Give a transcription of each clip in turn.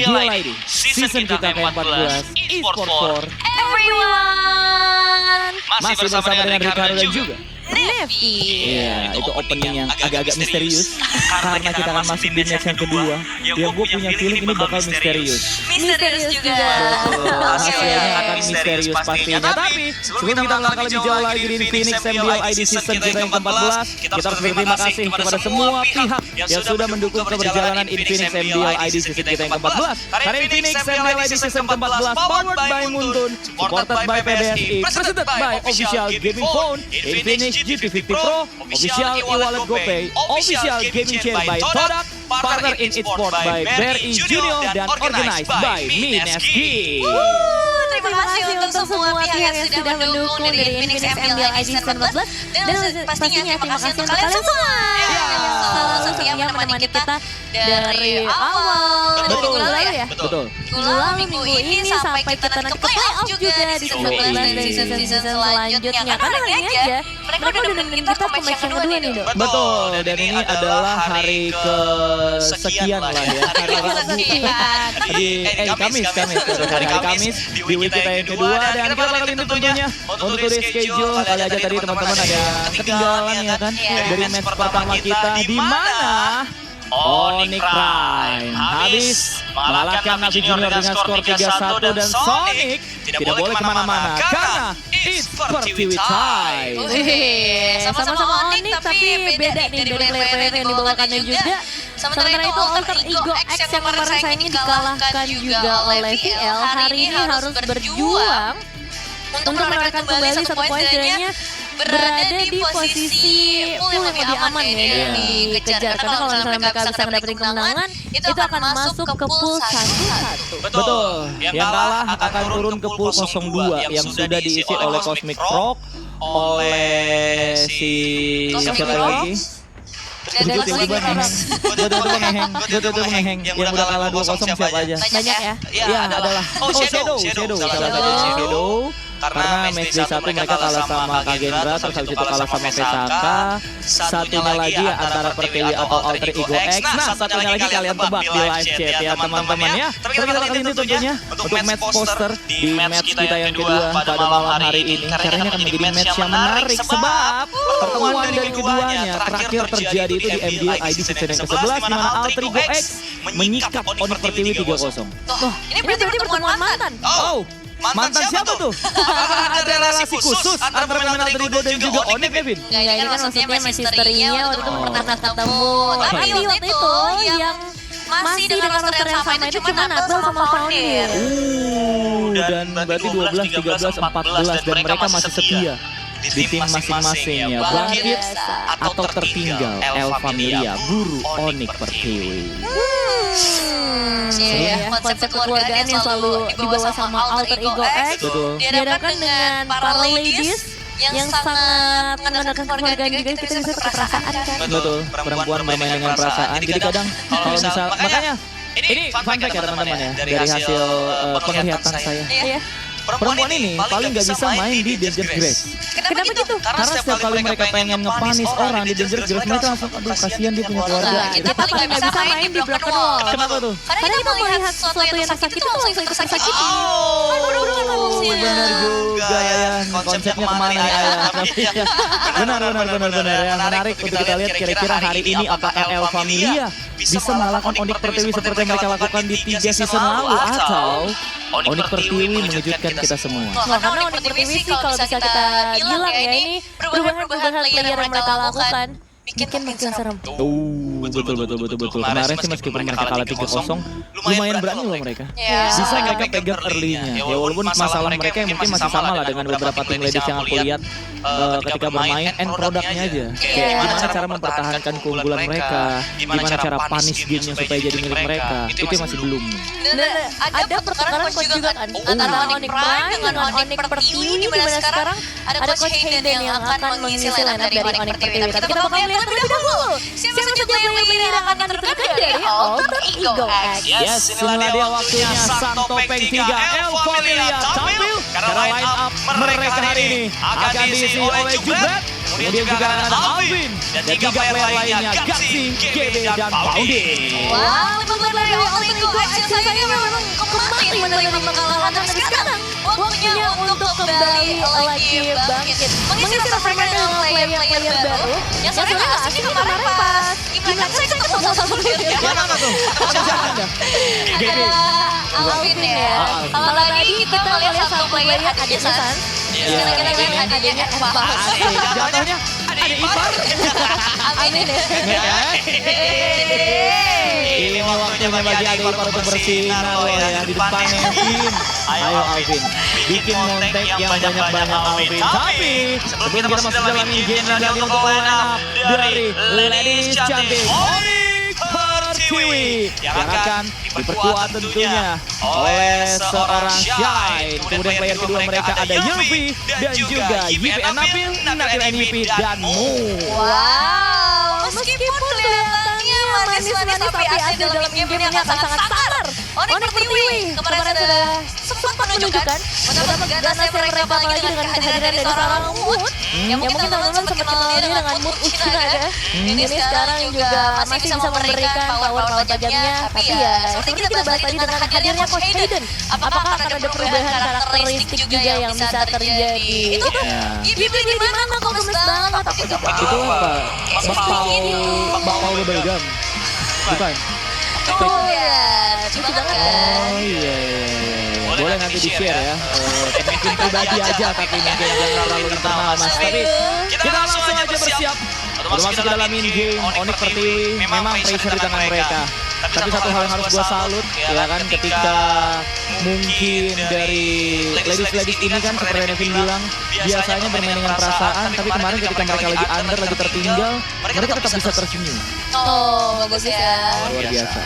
DLID season kita ke-14 eSport 4 Everyone. masih bersama dengan Ricardo dan juga Nevi. Iya, itu opening yang agak-agak misterius karena kita akan masuk di match yang kedua. Yang gue punya feeling ini bakal misterius. Misterius juga. Hasilnya akan misterius pastinya. Tapi sebelum kita melangkah lebih jauh lagi di Phoenix MDLID season kita yang ke-14, kita harus berterima kasih kepada semua pihak yang sudah mendukung keberjalanan Infinix MDLID season kita yang ke-14. Karena Infinix MDLID season ke-14 powered by Muntun, supported by PBSI, presented by Official Gaming Phone, Infinix GT50 Pro, Official e-wallet GoPay, Official Gaming Chair by Todak, partner in eSport by BRI Junior, dan organized by Mineski. Terima kasih untuk semua pihak yang sudah mendukung dari Infinix MDLID season 14 dan pastinya terima kasih untuk kalian semua. Selalu setia menemani kita dari awal minggu lalu ya. Betul. Minggu ini sampai kita nanti ke playoff juga di season 14 dan season selanjutnya. Karena hari ini aja mereka udah nemenin kita ke match yang kedua nih, Dok. Betul, dan ini adalah hari kesekian lah ya. Hari Rabu. Hari Kamis di week kita yang kedua, dan kita bakal ini tentunya untuk today's schedule. Kali aja tadi teman-teman ada yang ketinggalan ya kan dari match pertama kita, di mana Onyx Prime habis mengalahkan Navi Junior dengan skor 3-1, dan Sonic tidak boleh kemana-mana karena it's Pertiwi time. Sama-sama Onyx tapi beda nih dari player-player yang dibawakannya juga. Sementara itu Alter Ego X yang kemarin sayangnya dikalahkan juga oleh VL, hari ini harus berjuang untuk menorehkan kembali 1 poin, setidaknya berada di posisi pool yang lebih aman ya dikejar. Karena kalau misalnya mereka bisa mendapatkan kemenangan, itu akan masuk ke pool 1-1. Betul, yang kalah akan turun ke pool 02 yang sudah diisi oleh Cosmic Frog, oleh si siapa lagi? Gue tiba-tiba ngeheng yang udah kalah 2-0 siapa aja? Banyak ya? Iya, adalah Shadow. Karena match day 1 mereka kalah sama Kagendra, terus habis itu kalah sama Vesaka. Satunya lagi antara Pertiwi atau Alter Ego X. Nah, satunya lagi kalian tebak di live chat ya teman-teman ya. Tapi kita kali ini tentunya untuk match poster di match kita yang kedua pada malam hari ini. Caranya akan menjadi match yang menarik sebab pertemuan dari keduanya terakhir terjadi itu di MDLID season yang ke-11 di mana Alter Ego X menyikap Onyx Pertiwi 3-0. Ini berarti pertemuan mantan. Oh, mantan siapa tuh? Ada relasi khusus antara pemain Alter Ego dan juga Onyx, Kevin? Enggak, ini kan maksudnya misterinya waktu itu pernah ketemu. Tapi waktu itu yang masih dengan roster yang sama itu cuma Nabil sama Founder. Dan berarti 12, 13, 14 dan mereka masih setia di tim masing-masingnya. Bangkit atau tertinggal El Familia, guru Onyx Pertiwi. Konsep kekeluargaan yang selalu dibawa sama Alter Ego X dihadapkan dengan para ladies yang sangat mengandalkan kekeluargaan juga, kita bisa pakai perasaan kan. Betul, perempuan bermain dengan perasaan. Jadi kadang kalau misal, makanya ini fun fact ya teman-teman ya, dari hasil penglihatan saya. Perempuan ini paling gak bisa main di Dangerous Grace. Kenapa gitu? Karena setiap kali mereka pengen ngepanis orang di Dangerous Grace, mereka langsung, aduh kasihan dia punya keluarga. Kita paling gak bisa main di Broken Wall. Kenapa tuh? Karena kita melihat sesuatu yang tersakiti itu langsung ikut tersakiti. Benar juga ya, konsepnya kemana ya? Benar ya, menarik untuk kita lihat kira-kira hari ini apakah El Familia bisa mengalahkan Onyx Pertiwi seperti yang mereka lakukan di 3 season lalu, atau Onyx Pertiwi mengejutkan kita semua. Karena Onyx Pertiwi sih kalau bisa kita bilang ya, ini perubahan-perubahan player yang mereka lakukan bikin makin serem. Betul. Kemarin sih meskipun mereka kalah 3-0, lumayan berani loh mereka. Bisa mereka pegang early-nya. Ya walaupun masalah mereka yang mungkin masih sama lah dengan beberapa tim ladies yang aku lihat ketika bermain, end produknya aja. Gimana cara mempertahankan keunggulan mereka, gimana cara punish gamenya supaya jadi milik mereka, itu masih belum. Ada pertukaran coach juga kan antara Onyx Prime dengan Onyx Pertiwi, di mana sekarang ada Coach Hayden yang akan mengisi lineup dari Onyx Pertiwi. Tapi kita bakal lihat terlebih dahulu siapa saja player yang akan diturunkan dari Alter Ego X. Yes, inilah dia waktunya sang topeng 3 El Familia tampil karena line up mereka hari ini akan diisi oleh Jubret, Kemudian juga ada Alvin. Dan 3 player lainnya Gaxi, GB, dan Pounding. Wow, level dari Alter Ego X yang sayangnya memang kemarin menerima kekalahan. Tapi sekarang waktunya untuk kembali lagi bangkit. Mengisi rasa mereka dengan player-player baru. Yang sebenarnya nggak asing kemarin pas Imlek saya ketemu salah satu player. Yang mana tuh? Ada Alvin ya. Kalau tadi kita melihat satu player ada San. Sekarang kita lihat adanya Eva. Jatuhnya ada Ipar. Amin ya. Ini waktunya bagi ada Ipar untuk bersinar loh ya di depan Nevin. Ayo Alvin, bikin montek yang banyak-banyak Alvin. Tapi sebelum kita masuk ke dalam game lagi untuk line up dari Ladies Cantik Onyx Pertiwi yang akan diperkuat tentunya oleh seorang Shine. Kemudian player kedua mereka ada Yurvi dan juga YPN Nabil, NIP dan Mu. Wow, meskipun kelihatannya manis-manis tapi asli dalam game ini akan sangat sangar. Onyx Pertiwi kemarin sudah sempat menunjukkan betapa ganasnya mereka apalagi dengan kehadiran dari seorang Mood yang mungkin teman-teman sempat kenal dia dengan Mood Uchinaga. Ini sekarang juga masih bisa memberikan power tajamnya, tapi ya seperti kita bahas tadi dengan hadirnya Coach Hayden, apakah akan ada perubahan karakteristik juga yang bisa terjadi? Itu Gibi di mana kok gemes banget? Itu apa? Bakpao Bubblegum? Bukan? Oh ya, lucu banget kan? Oh iya. Boleh nanti di-share ya. Mungkin pribadi aja tapi mungkin jangan terlalu internal mas. Tapi kita langsung aja bersiap. Masuk ke dalam in-game, Onyx Pertiwi memang pressure di tangan mereka. Tapi satu hal yang harus gua salut ya kan ketika mungkin dari ladies ini kan seperti Nevin bilang biasanya bermain dengan perasaan, tapi kemarin ketika mereka lagi under, lagi tertinggal, mereka tetap bisa tersenyum. Oh, bagus ya. Luar biasa.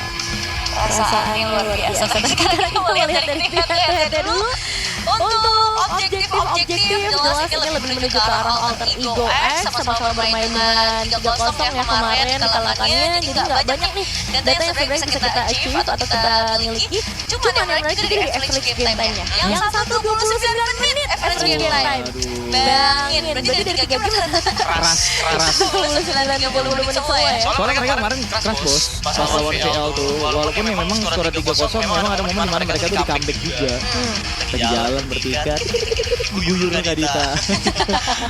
Perasaan yang luar biasa. Tapi sekarang kita melihat dari pihak dulu. Untuk objektif jelas ini lebih menuju ke arah Alter Ego X sama-sama bermain dengan 3-0 ya kemarin kalahkannya, jadi nggak banyak nih data yang sebenarnya bisa kita achieve atau kita miliki. Cuman yang menarik juga dari average game time-nya yang satu 29 menit average game time. Bayangin, berarti dari 3 game Keras. 29 menit semua ya. Soalnya mereka kemarin keras bos, pas lawan VL tuh, walaupun yang memang skor 3-0 memang ada momen dimana mereka tuh di comeback juga. Lagi jalan bertiga, diguyurnya Kadita.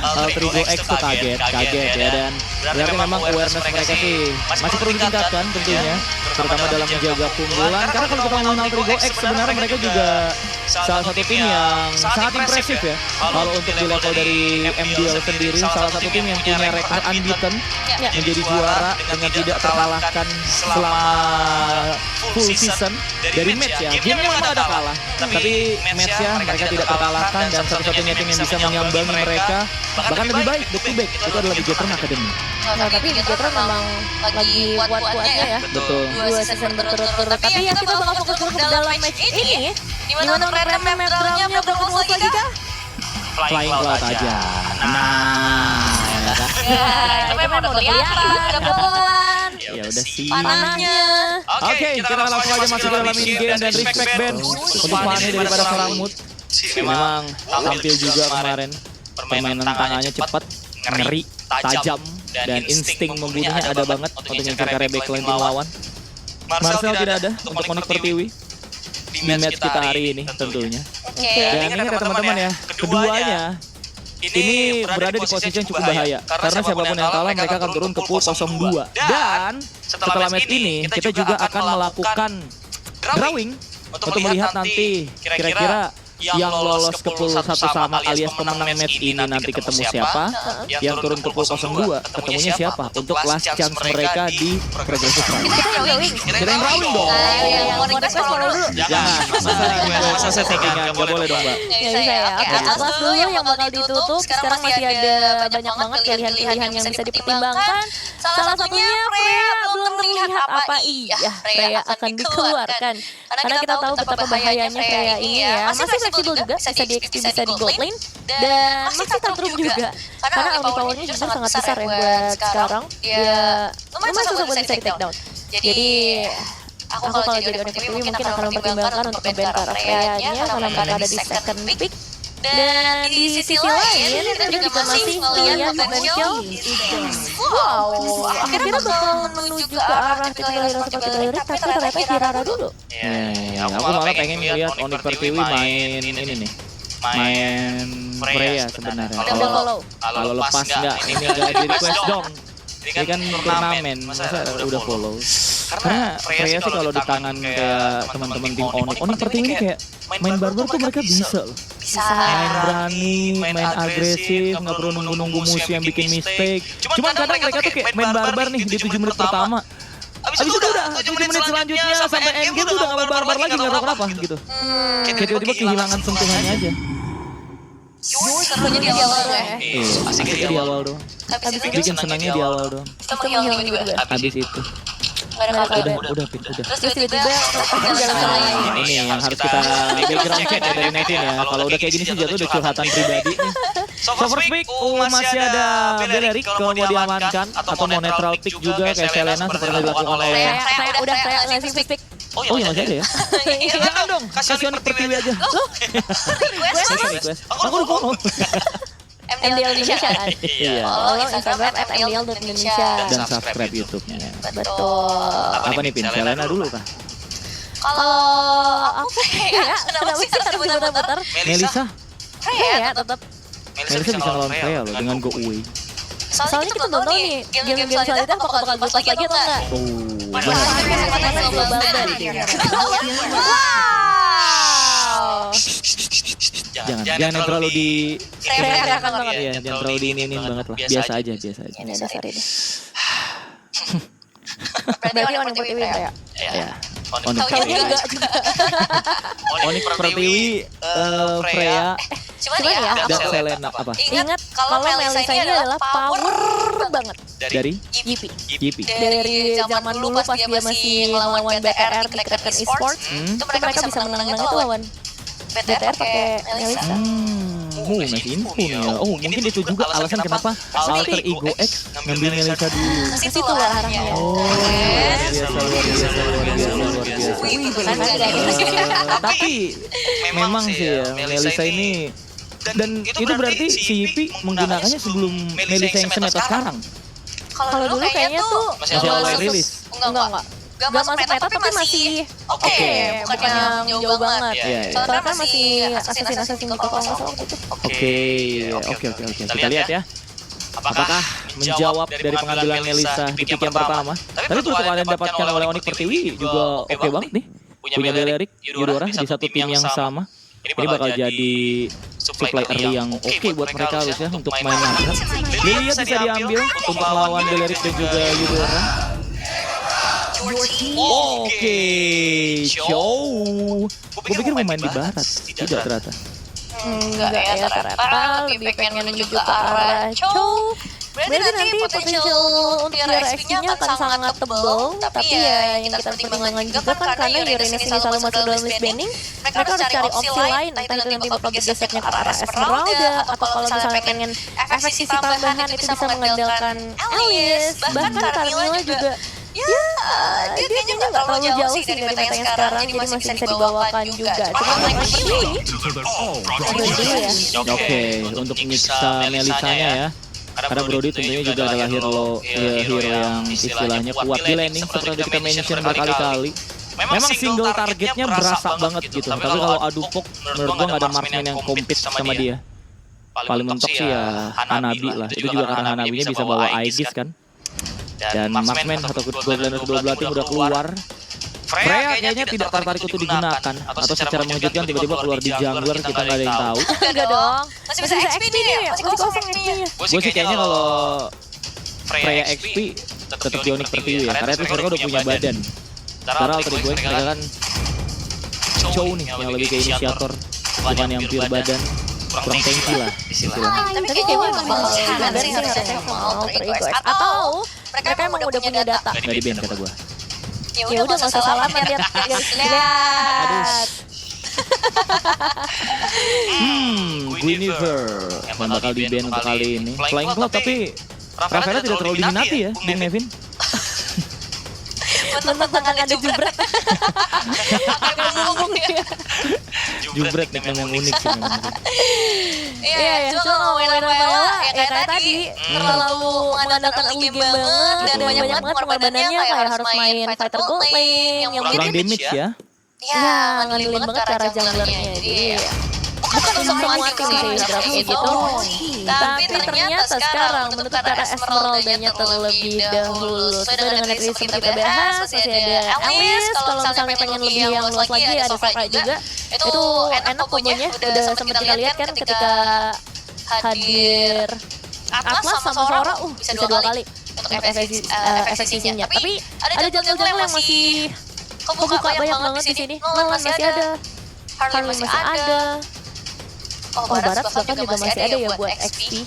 Alter Ego X tuh kaget ya, dan berarti memang awareness mereka sih masih perlu ditingkatkan tentunya, terutama dalam menjaga keunggulan. Karena kalau kita ngomongin Alter Ego X sebenarnya mereka juga salah satu tim yang sangat impresif ya. Kalau untuk di level dari MDL sendiri, salah satu tim yang punya rekor unbeaten, menjadi juara dengan tidak terkalahkan selama full season dari match ya. Game memang ada kalah, tapi matchnya mereka tidak terkalahkan, dan satu-satunya tim yang bisa menyambangi mereka bahkan lebih baik back to back itu adalah Bigetron Academy. Nah, tapi Bigetron memang lagi kuat-kuatnya ya. Betul. 2 season berturut-turut. Tapi ya kita bakal fokus dulu ke dalam match ini. Dimana mereka map drum-nya berfokus lagi kah? Flying Cloud aja. Nah, Ya, itu memang udah kelihatan, udah pelan. ya udah sih. Panahnya. Oke, kita langsung aja masuk ke dalam mini game dan respect band untuk Fanny daripada seorang Mood. Memang tampil juga kemarin. Permainan tangannya cepat, ngeri, tajam, dan insting membunuhnya ada banget untuk ngincar karya backline tim lawan. Marcel tidak ada untuk Onyx Pertiwi di match kita hari ini tentunya. Dan ingat ya teman-teman ya, keduanya ini berada di posisi yang cukup bahaya, karena siapapun yang kalah mereka akan turun ke pool 02. Dan setelah match ini kita juga akan melakukan drawing untuk melihat nanti kira-kira yang lolos ke pool 1 sama alias pemenang match ini nanti ketemu siapa, yang turun ke pool 02 ketemunya siapa untuk last chance mereka di Progressive Round. Kita yang drawing. Kita yang drawing dong. Yang mau request follow dulu. Jangan, masa settingan, nggak boleh dong mbak. Ya bisa ya. Oke, Atlas dulu yang bakal ditutup. Sekarang masih ada banyak banget pilihan-pilihan yang bisa dipertimbangkan. Salah satunya Freya belum terlihat apa iya Freya akan dikeluarkan. Karena kita tahu betapa bahayanya Freya ini ya. Masih fleksibel juga, bisa di XP, bisa di gold lane, dan masih tantrum juga. Karena almi powernya juga sangat besar ya buat sekarang. Ya lumayan susah buat bisa di take down. Jadi aku kalau jadi Onyx Pertiwi mungkin akan mempertimbangkan untuk nge-ban Freya-nya karena mereka ada di second pick. Dan di sisi lain kita juga masih melihat potensial. Wow, akhirnya bakal menuju ke arah Tactical Hero seperti Lyric, tapi ternyata Kirara dulu. Aku malah pengen lihat Onyx Pertiwi main ini nih. Main Freya sebenarnya. Kalau lepas nggak ini nggak di request dong. Ini kan turnamen, masa udah follow. Karena Freya sih kalau di tangan kayak teman-teman tim Onyx Pertiwi ini kayak main barbar tuh mereka bisa loh. Main berani, main agresif, nggak perlu nunggu-nunggu musuh yang bikin mistake. Cuman kadang mereka tuh kayak main barbar nih di 7 menit pertama. Abis itu udah 7 menit selanjutnya sampai endgame tuh udah nggak main barbar lagi, nggak tahu kenapa gitu. Kayak tiba-tiba kehilangan sentuhannya aja. Serunya di awal doang ya. Asiknya di awal doang. Bikin senangnya di awal doang. Kita menghilang tiba-tiba. Abis itu. Udah. Terus tiba-tiba jalan lain. Ini yang harus kita background check ya dari Nevin ya. Kalau udah kayak gini sih jatuh udah curhatan pribadi nih. So first pick masih ada Beleric kalau mau diamankan atau mau netral pick juga kayak Selena seperti yang dilakukan oleh Udah kayak langsung pick. Oh iya masih ada ya? Jangan dong, kasih Onyx Pertiwi aja. Request? Aku udah follow. MDL Indonesia kan? Iya. Follow Instagram @mdl.indonesia. Dan subscribe YouTube-nya. Betul. Apa nih Pin? Selena dulu kah? Kalau aku kayak kenapa sih harus diputar-putar? Melisa? Ya tetap. Melisa bisa ngelawan Freya loh dengan Go Away. Soalnya kita belum tahu nih game-game selanjutnya apakah bakal gue lagi atau enggak. Jangan terlalu di Teriakan banget. Iya, jangan terlalu diinin banget lah. Biasa aja. Ini dasar ini. Berarti Onyx Pertiwi ya? Iya. Onyx juga. Onyx Pertiwi, Freya, Cuman ya, dan Selena apa? ingat kalau Melisa ini adalah power banget. Dari Yipi. Dari zaman dulu pas dia masih ngelawan BTR di Kraken Esports, itu mereka bisa menang-menang itu lawan BTR pakai Melisa. Ngasih info nih ya. Oh, mungkin itu juga alasan kenapa Alter Ego X ngambil Melisa dulu. Ke situ lah arahnya. Oh, luar biasa. Tapi memang sih ya Melisa ini, dan itu berarti si Yipi menggunakannya sebelum Melisa yang semeta sekarang. Kalau dulu kayaknya tuh Masih awal rilis. Enggak masuk meta tapi masih oke, bukan yang jauh banget. Soalnya kan masih assassin gitu kalau nggak salah gitu. Oke. Kita lihat ya. Apakah menjawab dari pengambilan Melisa di pick yang pertama? Tapi untuk kalian dapatkan oleh Onyx Pertiwi juga oke banget nih. Punya Beleric, Eudora di satu tim yang sama. Ini bakal jadi supply early yang oke buat mereka harusnya untuk main matchup. Lilia bisa diambil untuk melawan Beleric dan juga Eudora. Oke, Chow. Gue pikir mau main di barat, tidak ternyata. Enggak ya ternyata lebih pengen menuju ke arah Chow. Berarti nanti potensial untuk Yara XP-nya akan sangat tebal. Tapi ya yang kita pertimbangkan juga kan karena Uranus ini selalu masuk dalam list banning, mereka harus cari opsi lain, entah itu nanti bakal bergeseknya ke arah Esmeralda, atau kalau misalnya pengen efektivitas tambahan itu bisa mengandalkan Alice, bahkan Carmilla juga. Ya, dia kayaknya nggak terlalu jauh sih dari meta yang sekarang, jadi masih bisa dibawakan juga. Cuma naik seperti ini, Oke, untuk nyiksa Melisanya ya. Karena Brody tentunya juga adalah hero yang istilahnya kuat di landing seperti kita mention berkali-kali. Memang single targetnya berasa banget gitu. Tapi kalau adu pok, menurut gua nggak ada marksman yang compete sama dia. Paling mentok sih ya Hanabi lah. Itu juga karena Hanabinya bisa bawa Aegis kan. Dan marksman atau kedua belah tim udah keluar. Freya kayaknya tidak tertarik untuk digunakan, atau secara mengejutkan tiba-tiba keluar di jungler, kita nggak ada yang tahu. Enggak dong, masih bisa XP nih, masih kosong XP-nya. Gue sih kayaknya kalau Freya XP tetap di Onyx Pertiwi ya, karena itu mereka udah punya badan. Karena Alter Ego X mereka kan Chow nih yang lebih ke inisiator, bukan yang pure badan, kurang tanky lah istilahnya. Tapi kayaknya memang bakal badan sih harusnya sama Alter Ego X, atau mereka emang udah punya data. Nggak di ban kata gue. Ya udah nggak usah salaman, lihat. Guinevere yang bakal di ban untuk kali ini. Flying Cloud tapi Rafaela tidak terlalu diminati ya, Bung Nevin. Mentang-mentang ada jubret. Agak bumbung ya. Jubret nih yang unik sih memang. Iya, cuma ngomongin Rafaela ya kayak tadi terlalu mengandalkan early game banget dan banyak banget pengorbanannya kayak harus main fighter gold lane yang Kurang mungkin damage ya. ya ngandelin banget cara junglernya. Jadi bukan untuk semua tim sih draft gitu. Tapi ternyata sekarang menutup cara Esmeraldanya terlebih dahulu. Sesuai dengan yang tadi sempat kita bahas, masih ada Alice. Kalau misalnya pengen lebih yang luas lagi ada Safra juga. Itu enak kombonya. Udah sempat kita lihat kan ketika hadir Atlas sama Sora, bisa 2 kali untuk efisiensinya. Tapi ada jungle-jungle yang masih kebuka banyak banget di sini. Nolan masih ada, Harley masih ada. Oh, Barat bahkan juga masih ada ya buat XP.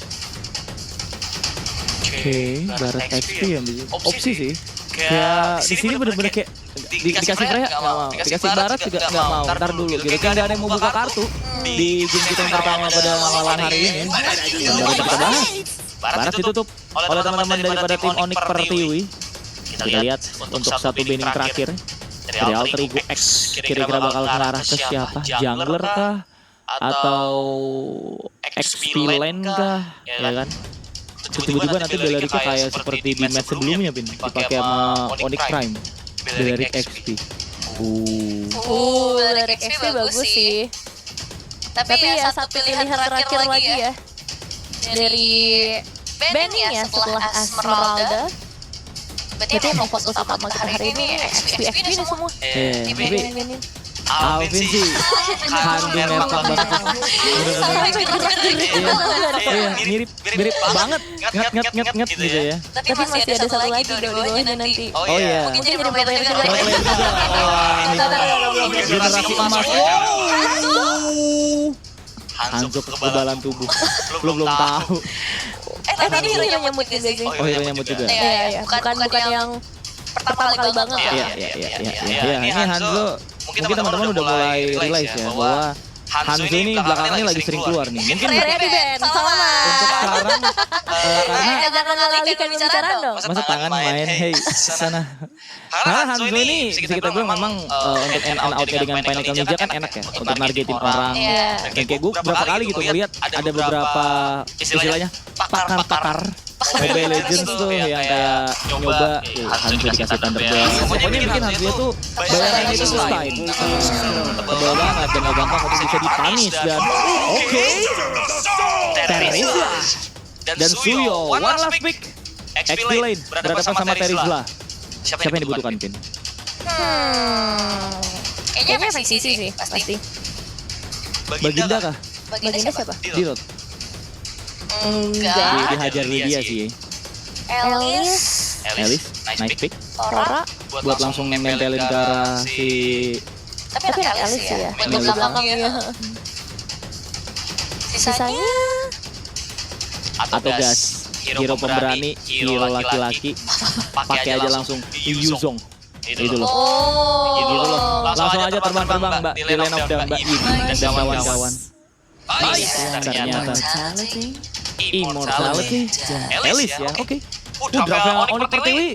Oke, Barat XP ya opsi sih. Kayak di sini bener-bener kayak dikasih Freya nggak mau, dikasih Barat juga nggak mau. Ntar dulu gitu, kan nggak ada yang mau buka kartu di game kita yang pertama pada malam hari ini. Dan baru kita bahas. Barat ditutup oleh teman-teman daripada tim Onyx Pertiwi. Kita lihat untuk satu banning terakhir dari Alter Ego X kira-kira bakal mengarah ke siapa? Jungler kah? Atau XP lane kah? Ya kan? Tiba-tiba nanti Belerica kayak seperti di match sebelumnya, Pin, dipakai sama Onyx Prime. Belerica XP. Belerica XP bagus sih. Tapi ya satu pilihan terakhir lagi ya dari banning ya setelah Esmeralda. Berarti emang fokus utama kita hari ini XP ini semua. Tapi Alvin sih handle merah banget. Iya, mirip banget. Nget gitu ya. Tapi masih ada satu lagi di bawahnya nanti. Oh iya. Mungkin jadi player juga. Generasi emas. Hanzo kekebalan tubuh. Belum tahu. Tadi hero nyamut juga sih. Oh, hero nyamut juga. Iya. Bukan yang pertama kali banget ya. Iya. Ini Hanzo. Mungkin teman-teman udah mulai realize ya bahwa Hanzo ini belakangan ini lagi sering keluar nih. Mungkin Freya di band, selamat. untuk sekarang karena Jangan mengalihkan pembicaraan dong. masa tangan main hey sana. Karena Hanzo ini bisa kita bilang memang untuk end outnya dengan Pinnacle Ninja kan enak ya untuk nargetin orang. Dan kayak gue berapa kali gitu ngeliat ada beberapa istilahnya pakar-pakar Mobile Legends tuh yang kayak nyoba Hanzo dikasih Thunderbolt. Pokoknya bikin Hanzo tuh bayangannya itu sustain. Tebal banget dan gak gampang untuk bisa dipunish dan oke. Terizla dan Suyo, one last pick. XP lane berhadapan sama Terizla. Siapa yang dibutuhkan, Pin? Kayaknya FXCC sih, pasti. Baginda kah? Baginda siapa? Dirot. Enggak. Dihajar Lydia sih. Alice. Nice pick. Sora. Buat langsung nempelin ke arah si Tapi enak Alice ya. Buat belakang ya. Sisanya atau gas hero pemberani, hero laki-laki, pakai aja langsung Yuzong. Itu loh. Gitu loh. Langsung aja terbang-terbang Mbak di Lane of the Mbak dan kawan-kawan. Ternyata Immortality Alice ya, oke. Draftnya Onyx Pertiwi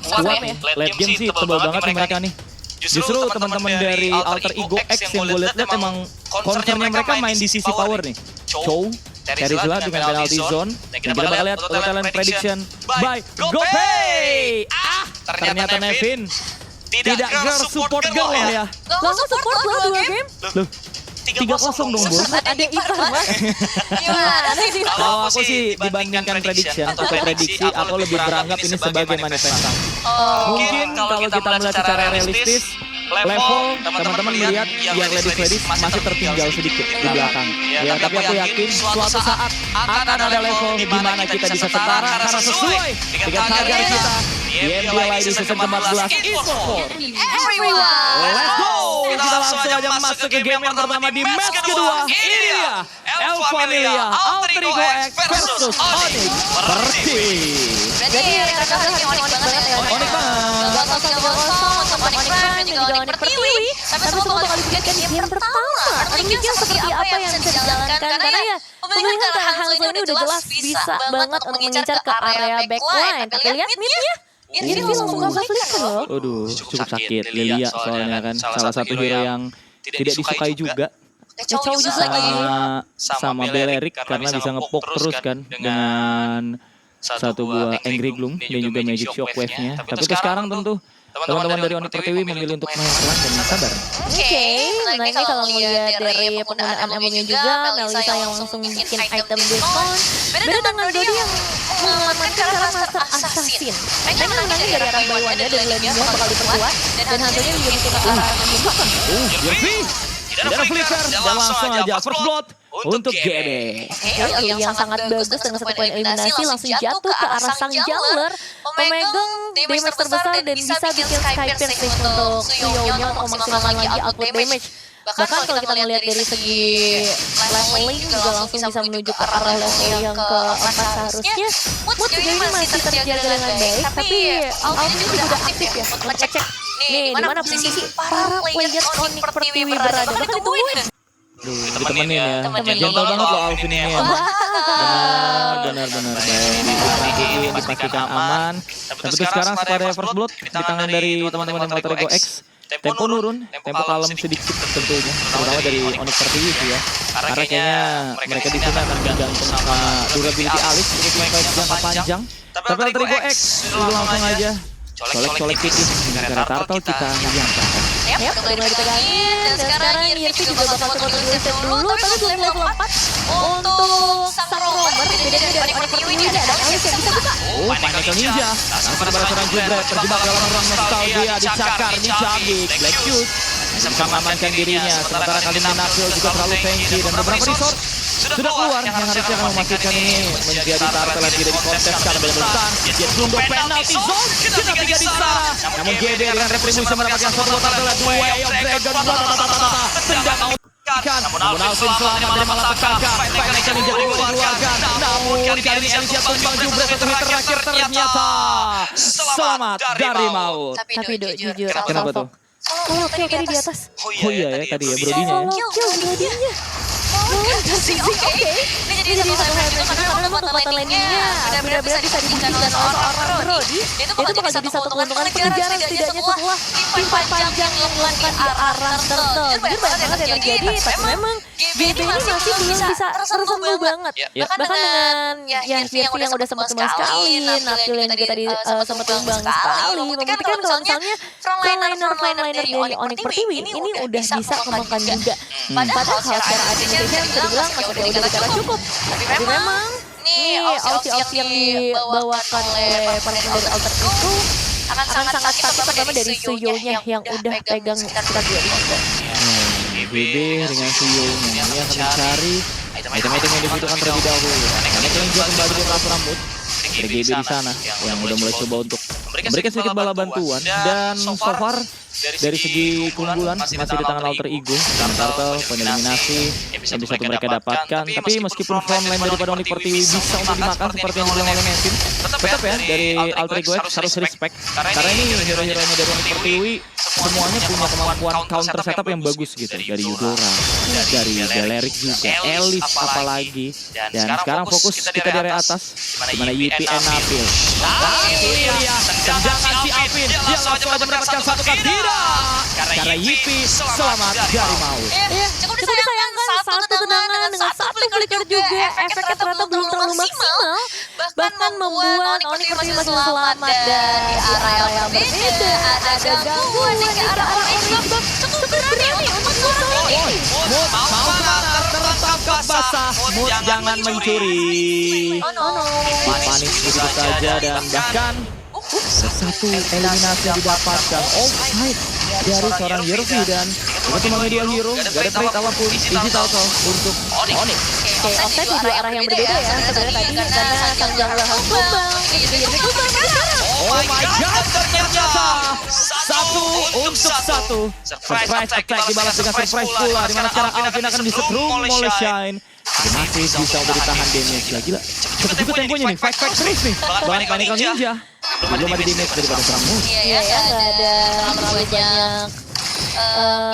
kuat ya. Late game sih tebal banget nih mereka nih. Justru teman-teman dari Alter Ego X yang gue liat emang concernnya mereka main di sisi power nih. Chow, Terizla dengan penalty zone. Dan kita bakal lihat talent prediction by GoPay. Ternyata Nevin tidak girl support girl loh ya. langsung support lo 2 game. Loh, 3-0 dong bos. Ada ipar mas. Gimana sih? Kalau aku sih dibandingkan prediction atau prediksi, aku lebih beranggap ini sebagai manifestasi. Mungkin kalau kita melihat secara realistis, level teman-teman melihat yang ladies masih tertinggal sedikit di belakang. Ya, tapi aku yakin suatu saat akan ada level di mana kita bisa setara karena sesuai dengan target kita di NBA Ladies Season 14 eSport. Everyone. Let's go! Kita langsung aja masuk ke game yang pertama di match kedua. Ini dia El Familia Alter Ego X versus Onyx Pertiwi. Berarti karena hari ini Onyx banget ya. Onyx banget. Bakal 3-0 untuk Onyx Prime dan juga Onyx Pertiwi. Tapi semua bakal diberikan di game pertama. Artinya seperti apa yang bisa dijalankan. Karena ya pemilihan ke Hanzo ini udah jelas bisa banget untuk mengincar ke area backline. Tapi lihat mid-nya Irvi langsung gak flicker loh. Waduh, cukup sakit Lilia soalnya kan salah satu hero yang tidak disukai juga Cow juga lagi. sama Belerik karena bisa ngepok terus kan dengan satu buah Angry Gloom dan juga Magic Shockwave-nya. Tapi untuk sekarang tentu teman-teman dari Onyx Pertiwi memilih untuk main pelan dan sabar. Oke, nah ini kalau melihat dari penggunaan emonya juga, Melisa yang langsung bikin item diskon. Beda dengan Dodi yang mengamankan cara master assassin. Mereka menangnya dari arah bawahnya dan lainnya bakal diperkuat. Dan hantunya juga bikin ke arah membutuhkan. Yervi tidak ada flicker dan langsung aja first blood untuk GB. Yang sangat bagus dengan 1 poin eliminasi langsung jatuh ke arah sang jungler, pemegang damage terbesar dan bisa bikin Sky Pierce untuk Suyo-nya untuk memaksimalkan lagi output damage. Bahkan kalau kita melihat dari segi leveling juga langsung bisa menuju ke arah level yang keempat seharusnya. Mood sejauh ini masih terjaga dengan baik, tapi Alvin juga udah aktif ya untuk ngecek nih di mana posisi para player Onyx Pertiwi berada. Bahkan ditungguin. Ditemenin ya. Gentle banget loh Alvin ini ya. Benar-benar baik. Dipastikan aman. Tapi untuk sekarang sepada first blood di tangan dari teman-teman yang Alter Ego X. Tempo nurun, tempo kalem sedikit tentunya, terutama dari Onyx Pertiwi sih ya. Karena kayaknya mereka di sini akan bergantung sama durability Alex untuk fight jangka panjang. Tapi Alter Ego X langsung aja colek-colek kiki dengan turtle kita menyangka. Yap, udah mulai dipegangin dan sekarang Yervi juga bakal coba reset dulu, tapi belum level 4 untuk sang romer. Bedanya dari Onyx Pertiwi ini ada Alex yang bisa buka. Oh, Financial Ninja langsung pada seorang jebret terjebak dalam ruang nostalgia, dicakar, dicabik, Black Shoes bisa mengamankan dirinya, sementara kali ini Nafil juga terlalu tanky dan beberapa resort sudah keluar yang harusnya akan memastikan ini menjadi turtle yang tidak dikontes karena banyak besar. Dia tunggu penalty zone, kita 3 di sana. Namun GB dengan retribusi mendapatkan satu turtle, dua Way of Dragon, tendang out. Namun Alvin selamat dari malapetaka. Financial Ninja dikeluarkan. Namun kali ini Elisia tumbang jubret satu hit terakhir ternyata selamat dari maut. Tapi Do, jujur. Kenapa tuh? Oh, oke tadi di atas. Oh iya ya tadi ya Brodinya ya. Kill Brodinya. Oke. Ini jadi satu hal yang karena memang kekuatan landingnya benar-benar bisa dibuktikan oleh seorang Brody. Itu bakal jadi satu keuntungan pengejaran setidaknya setelah tim panjang yang melakukan di arah turtle. Jadi banyak banget yang terjadi, tapi memang GB ini masih belum bisa tersentuh banget. Bahkan dengan Yervi yang udah sempat tumbang sekali, Nafil yang juga tadi sempat tumbang sekali, membuktikan kalau misalnya frontliner dari Onyx Pertiwi ini udah bisa kembangkan juga. Padahal secara administration bisa dibilang masih udah bicara cukup. Tapi memang nih opsi-opsi yang dibawakan oleh para pemain dari Alter itu akan sangat stabil, terutama dari Suyo-nya yang udah pegang sekitar 2 ribu. BB dengan Suyo-nya ini akan mencari item-item yang dibutuhkan terlebih dahulu. Karena kalian juga kembali ke rambut dari GB di sana yang udah mulai coba untuk memberikan sedikit bala bantuan dan so far dari segi keunggulan masih di tangan Alter Ego dan Turtle, eliminasi yang bisa mereka dapatkan. Tapi meskipun frontline daripada Onyx Pertiwi bisa untuk dimakan seperti yang dibilang oleh Nevin, tetap ya dari Alter Ego harus respect karena ini hero-heronya dari Onyx Pertiwi semuanya punya kemampuan counter setup yang bagus gitu, dari Eudora, dari Belerik juga, Elis apalagi. Dan sekarang fokus kita di area atas dimana YP and Nafil. Tendangan si Alvin, dia langsung aja mendapatkan satu kali. Tidak, karena YP selamat dari maut. Cukup disayangkan satu tendangan dengan satu flicker juga, efeknya ternyata belum terlalu maksimal, bahkan membuat Onyx Pertiwi masih selamat dari area yang berbeda. Ada gangguan ke arah Onyx, cukup berani untuk seorang ini. Mood mau kemana? Tertangkap basah. Mood jangan mencuri. Oh no. Panik begitu saja dan bahkan satu eliminasi yang didapatkan offside dari seorang Yervi dan untuk media hero gak ada trade apapun digital untuk Onyx. Oke, offside di 2 arah yang berbeda ya sebenarnya tadi karena sang jungler harus tumbang, jadi Yervi tumbang sekarang. Oh my god, ternyata 1 untuk 1 surprise attack dibalas dengan surprise pula, dimana sekarang Alvin akan disetrum oleh Shine. Tapi masih bisa untuk ditahan damage lagi lah. Cepet juga temponya nih, fight terus nih. Bahkan Financial Ninja belum ada damage daripada serang Mood. Iya ya, nggak ada terlalu banyak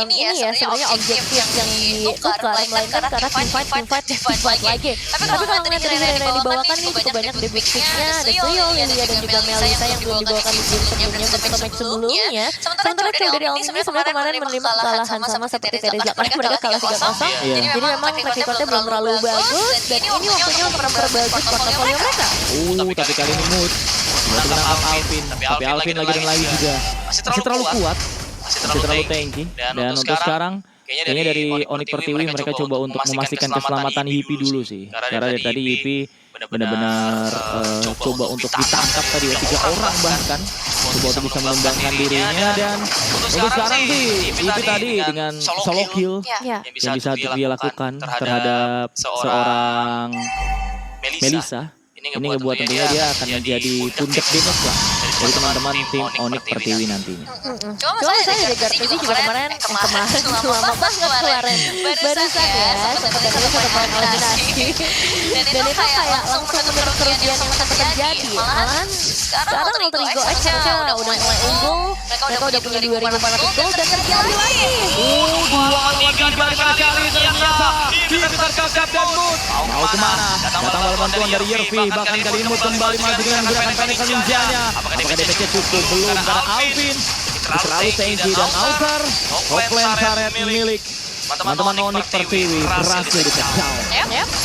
ini ya sebenarnya objektif yang ditukar melainkan karena teamfight lagi. Tapi kalau ngeliat dari Serena yang dibawakan nih cukup banyak debut picknya, ada Tuyul, Lilia dan juga Melisa yang belum dibawakan di game sebelumnya beberapa match sebelumnya. Sementara Chow dari Alvin ini sebenarnya kemarin menerima kekalahan sama seperti Teresa karena mereka kalah 3-0. Jadi memang track recordnya belum terlalu bagus dan ini waktunya untuk memperbaiki portofolio mereka. Tapi kali ini Mood menangkap Alvin. Tapi Alvin lagi dan lagi juga masih terlalu kuat, masih terlalu tanky. Dan untuk sekarang kayaknya dari Onyx Pertiwi mereka coba untuk memastikan keselamatan Yipi dulu sih. Karena dari tadi Yipi benar-benar coba untuk ditangkap tadi 3 orang bahkan coba untuk bisa mengembangkan dirinya. Dan untuk sekarang sih Yipi tadi dengan solo kill yang bisa dia lakukan terhadap seorang Melisa. Ini ngebuat tentunya dia akan menjadi pundak damage lah dari teman-teman tim Onyx Pertiwi nantinya. Cuma saya dari Garpisi juga kemarin lama banget kemarin barusan ya seperti satu poin eliminasi dan itu kayak langsung menurut kerugian yang sempat terjadi. Malahan sekarang Alterigo X udah mulai unggul, mereka udah punya 2.400 gol dan terjadi lagi. 2 lawan 3 kali ternyata terkakap dan Mood mau kemana? Datang bala bantuan dari Yervi, bahkan kali ini Mood kembali maju dengan gerakan Panical Ninja-nya. Apakah damage-nya cukup? Belum, karena Alvin terlalu tanky dan Altar Hopland Karet milik teman-teman Onyx Pertiwi berhasil di-takedown.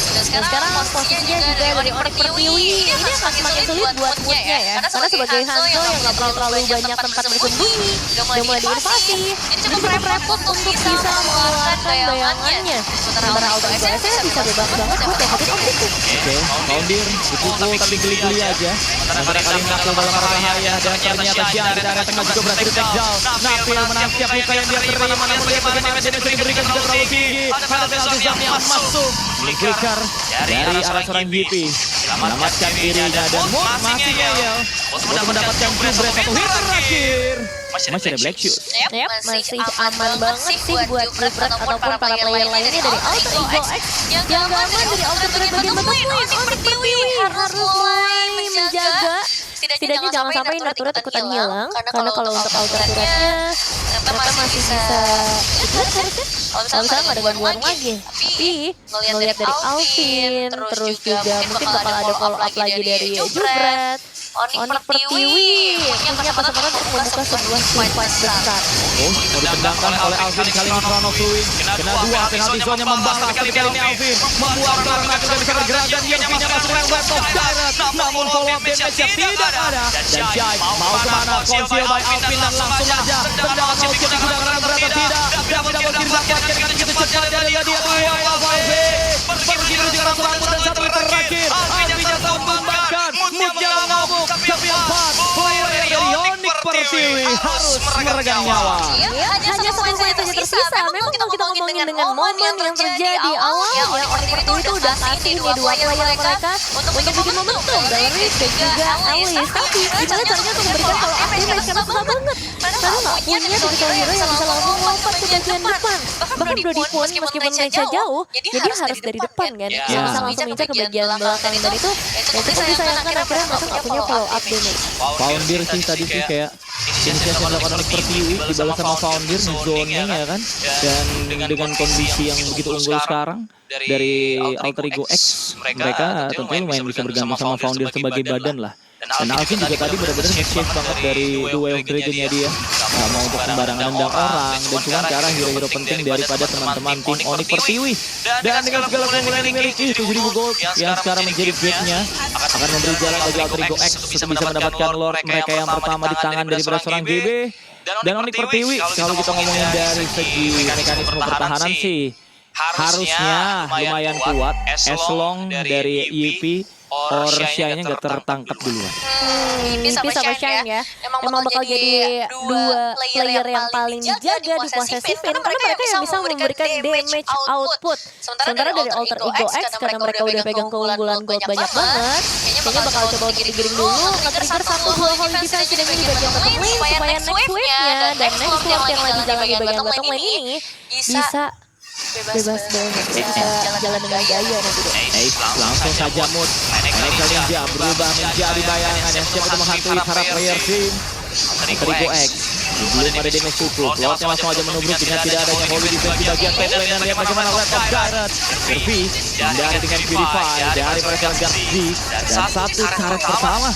Dan sekarang posisinya juga dari Onyx Pertiwi ini akan semakin sulit buat Moodnya ya. Karena sebagai Hanzo yang gak perlu terlalu banyak tempat bersembunyi, udah mulai diinvasi, jadi cukup repot untuk bisa mengeluarkan bayangannya. Sementara Alterigo X bisa bebas banget buat dapetin objektif. Oke, Foundir dipukul tapi geli-geli aja. Sementara kali ini Nafil dalam bahaya dan ternyata Jian di daerah tengah juga berhasil di-takedown. Nafil menang setiap luka yang dia terima, namun lihat bagaimana damage yang diberikan juga terlalu tinggi. Ada penalti Zam yang masuk. Flicker dari arah seorang Yipi menyelamatkan dirinya dan Mood masih ngeyel untuk mendapatkan jubret satu hit terakhir. Masih ada Black Shoes. Masih aman banget sih buat jubret ataupun para player lainnya dari Alterigo X. Yang gak aman dari Alter Turret bagian bottom lane. Onyx Pertiwi harus mulai menjaga setidaknya jangan sampai inner turret ikutan hilang. Karena kalau untuk Alter Turretnya mereka masih bisa kalau misalnya nggak ada gangguan lagi. Tapi ngelihat dari Alvin, terus juga mungkin bakal ada follow up lagi dari Jubret, Onyx Pertiwi punya kesempatan untuk membuka sebuah fight besar. Mau ditendangkan oleh Alvin kali ini Chrono Fluid. Kena 2 penalti zone yang membalas kali ini Alvin membuat karena tidak bisa bergerak dan Yervinya masuk dengan Web of Direct. Namun follow up damage-nya tidak ada. Dan Jai mau kemana? Conceal by Alvin dan langsung aja tendangan mau kiri digunakan ternyata tidak. Double kiri didapatkan dengan begitu cepat dari dia buang Alvin. Pergi menuju ke arah serangan dan 1 hit terakhir. Alvinnya tumbangkan. Moodnya mengamuk. Tapi 4 player dari Onyx Pertiwi harus meregang nyawa. Hanya 1 menit saja tersisa. Memang kalau kita ngomongin dengan momen yang terjadi awalnya, Onyx Pertiwi itu udah kasih nih 2 player mereka untuk bikin momentum dari Rick dan juga Alice. Tapi gimana caranya untuk memberikan follow up damage karena susah banget. Karena nggak punya digital hero yang bisa langsung lompat ke bagian depan. Bahkan Brody pun meskipun match-nya jauh, jadi harus dari depan kan. Nggak bisa langsung mengincar ke bagian belakang. Dan itu cukup disayangkan akhirnya mereka nggak punya follow up damage. Foundir sih tadi sih kayak inisiasi yang dilakukan Onyx Pertiwi dibalas sama Foundir di zone-nya ya kan. Dan dengan kondisi yang begitu unggul sekarang dari Alterigo X, mereka tentunya lumayan bisa bergantung sama Foundir sebagai badan lah. Dan Alvin juga tadi benar-benar nge-save banget dari The Way of Dragon-nya dia. Gak mau untuk sembarangan nendang orang dan cuma ke arah hero-hero penting daripada teman-teman tim Onyx Pertiwi. Dan dengan segala keunggulan yang dimiliki 7.000 gold yang sekarang menjadi back-nya akan memberi jalan bagi Alterigo X untuk bisa mendapatkan Lord mereka yang pertama di tangan daripada seorang GB. Dan Onyx Pertiwi kalau kita ngomongin dari segi mekanisme pertahanan sih harusnya lumayan kuat as long dari Yipi or Shine-nya nggak tertangkap duluan. Yipi sama Shine ya emang bakal jadi 2 player yang paling dijaga di posesif karena mereka yang bisa memberikan damage output. Sementara dari Alter Ego X karena mereka udah pegang keunggulan gold banyak banget, kayaknya bakal coba untuk digiring dulu nge-trigger 1-2 holy defense di bagian bottom lane supaya next wave-nya dan next wave yang lagi jalan di bagian bottom lane ini bisa bebas banget, bisa jalan dengan gaya nanti deh. Langsung saja Mood Panical Ninja berubah menjadi bayangan yang siap untuk menghantui para player tim Alterigo X. Belum ada damage cukup. Lordnya langsung aja menubruk dengan tidak adanya holy defense di bagian top lane. Dan lihat bagaimana Red of Garrett. Servis dari dengan Purify dari para Selgat Z. Dan satu karet pertama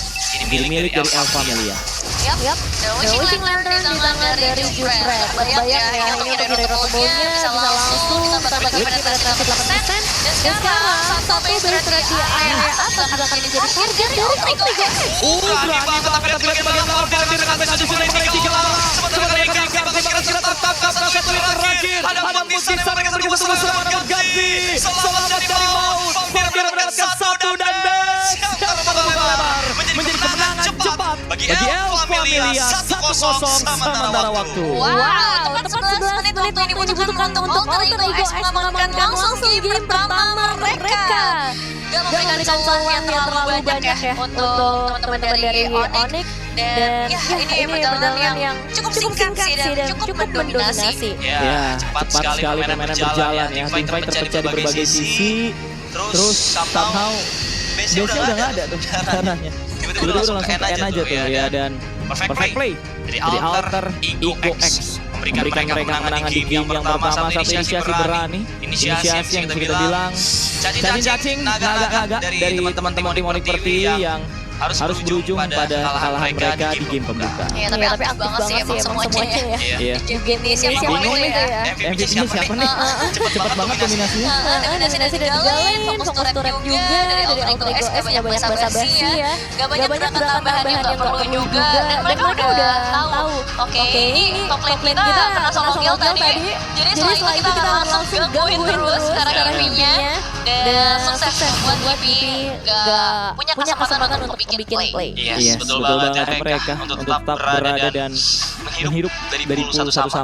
dimiliki dari El Familia. Yap, The Wishing Lantern di tangan dari Jutred. Bayang ya, ini untuk dari Rotobolnya bisa langsung tambah pada penetrasi 8%. Dan sekarang satu base trade di area atas juga akan menjadi target dari Trigo. Berani banget tapi lihat bagaimana lawan Valdir dengan base sudah memiliki gelar. Sementara Ikan sudah tertangkap ke satu terakhir. Ada Mutisa yang berkumpul bersama dengan Gazi. Selamat dari Maus. Valdir mendapatkan satu dan base. Lebar menjadi kemenangan cepat bagi El Familia 1-0 sementara waktu. Wow, tepat 11 menit waktu yang dibutuhkan untuk Alter Ego X mengamankan langsung game pertama mereka. Gak memberikan peluang yang terlalu banyak ya untuk teman-teman dari Onyx. Dan ya ini perjalanan yang cukup singkat sih dan cukup mendominasi. Ya, cepat sekali permainan berjalan ya. Teamfight terpecah di berbagai sisi. Terus somehow base-nya udah nggak ada tuh caranya. Tiba-tiba langsung ke N aja tuh ya. Dan perfect play dari Alter Ego X memberikan mereka kemenangan di game yang pertama. Satu inisiasi berani, inisiasi yang bisa kita bilang cacing-cacing naga-naga dari teman-teman tim Onyx Pertiwi yang harus berujung pada kekalahan mereka di game pembuka. Ya, tapi aktif banget sih emang semuanya ya. Iya. Di game ini siapa Bingung nih ya? MVP-nya siapa nih? Cepat banget dominasinya. Dominasi dari Galin, fokus turret juga dari Alter Ego S, gak banyak basa-basi ya. Gak banyak gerakan tambahan yang gak perlu juga. Dan mereka udah tahu, oke ini top lane kita kena solo kill tadi. Jadi setelah itu kita akan langsung gangguin terus karakternya. Dan sukses membuat IP gak punya kesempatan untuk bikin play. Yes, betul banget mereka untuk tetap berada dan menghirup dari pool satu sama